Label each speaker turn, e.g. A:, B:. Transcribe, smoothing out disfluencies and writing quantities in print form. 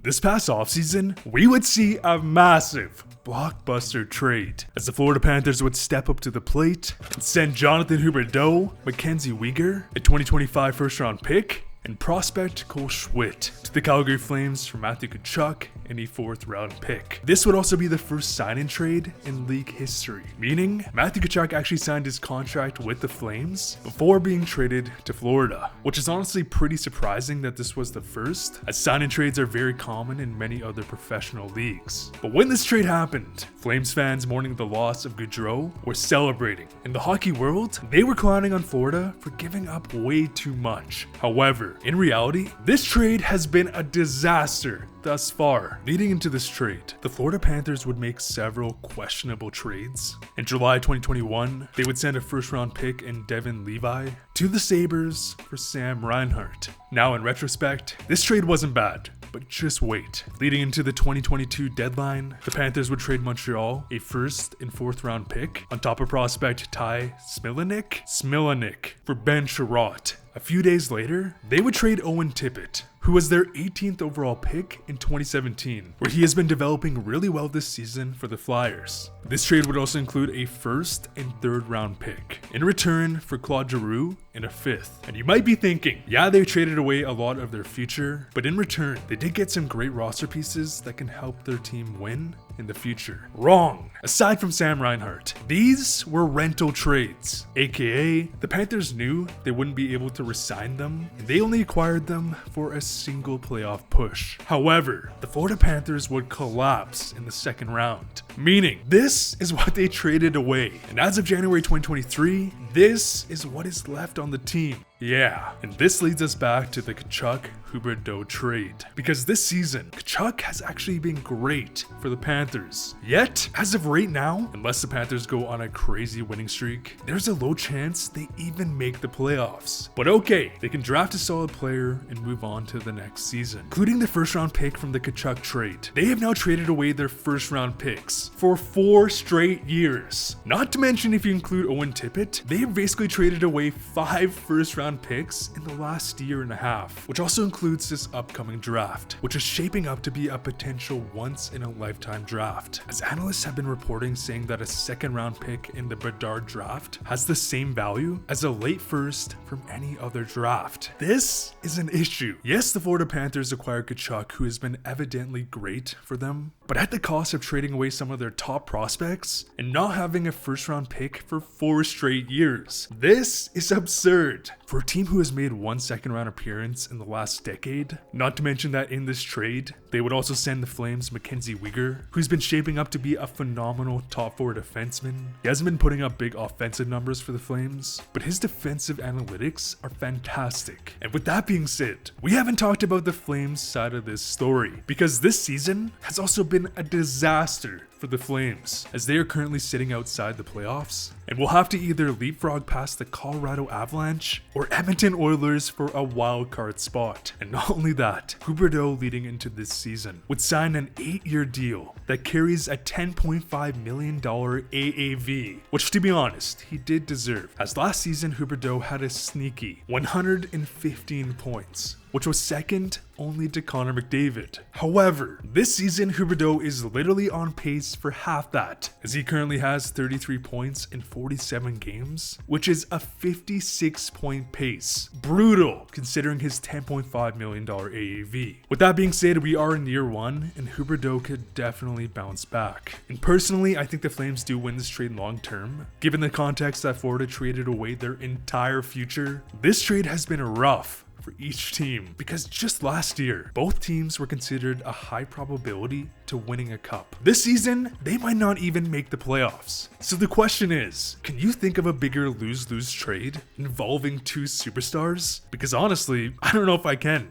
A: This past offseason, we would see a massive blockbuster trade as the Florida Panthers would step up to the plate and send Jonathan Huberdeau, Mackenzie Weegar, a 2025 first-round pick, and prospect Cole Schwitt to the Calgary Flames for Matthew Tkachuk and a 4th round pick. This would also be the first sign-in trade in league history, meaning Matthew Tkachuk actually signed his contract with the Flames before being traded to Florida, which is honestly pretty surprising that this was the first, as sign-in trades are very common in many other professional leagues. But when this trade happened, Flames fans mourning the loss of Gaudreau were celebrating. In the hockey world, they were clowning on Florida for giving up way too much. However, in reality, this trade has been a disaster thus far. Leading into this trade, the Florida Panthers would make several questionable trades. In July 2021, they would send a first-round pick in Devin Levi to the Sabres for Sam Reinhart. Now, in retrospect, this trade wasn't bad. But just wait. Leading into the 2022 deadline, the Panthers would trade Montreal a 1st and 4th round pick on top of prospect Ty Smilanic for Ben Sherratt. A few days later, they would trade Owen Tippett, who was their 18th overall pick in 2017, where he has been developing really well this season for the Flyers. This trade would also include a 1st and 3rd round pick in return for Claude Giroux and a 5th. And you might be thinking, yeah, they traded away a lot of their future, but in return, they did get some great roster pieces that can help their team win in the future. Wrong. Aside from Sam Reinhart, these were rental trades, aka the Panthers knew they wouldn't be able to re-sign them, and they only acquired them for a single playoff push. However, the Florida Panthers would collapse in the 2nd round, meaning this is what they traded away. And as of January 2023, this is what is left on the team. Yeah, and this leads us back to the Tkachuk-Huberdeau trade. Because this season, Tkachuk has actually been great for the Panthers. Yet, as of right now, unless the Panthers go on a crazy winning streak, there's a low chance they even make the playoffs. But okay, they can draft a solid player and move on to the next season. Including the 1st round pick from the Tkachuk trade, they have now traded away their 1st round picks for 4 straight years. Not to mention, if you include Owen Tippett, they have basically traded away 5 1st round picks in the last year and a half, which also includes this upcoming draft, which is shaping up to be a potential once-in-a-lifetime draft, as analysts have been reporting saying that a 2nd round pick in the Bedard draft has the same value as a late 1st from any other draft. This is an issue. Yes, the Florida Panthers acquired Tkachuk, who has been evidently great for them, but at the cost of trading away some of their top prospects and not having a 1st round pick for 4 straight years. This is absurd for a team who has made 1 2nd round appearance in the last decade. Not to mention that in this trade, they would also send the Flames Mackenzie Weegar, who's been shaping up to be a phenomenal top 4 defenseman. He hasn't been putting up big offensive numbers for the Flames, but his defensive analytics are fantastic. And with that being said, we haven't talked about the Flames side of this story, because this season has also been a disaster for the Flames, as they are currently sitting outside the playoffs and will have to either leapfrog past the Colorado Avalanche or Edmonton Oilers for a wild card spot. And not only that, Huberdeau leading into this season would sign an 8-year deal that carries a $10.5 million AAV, which, to be honest, he did deserve, as last season Huberdeau had a sneaky 115 points, which was 2nd only to Connor McDavid. However, this season Huberdeau is literally on pace for half that, as he currently has 33 points in 47 games, which is a 56-point pace. Brutal, considering his $10.5 million AAV. With that being said, we are in year 1, and Huberdeau could definitely bounce back. And personally, I think the Flames do win this trade long term. Given the context that Florida traded away their entire future, this trade has been rough for each team, because just last year, both teams were considered a high probability to winning a cup. This season, they might not even make the playoffs. So the question is, can you think of a bigger lose-lose trade involving 2 superstars? Because honestly, I don't know if I can.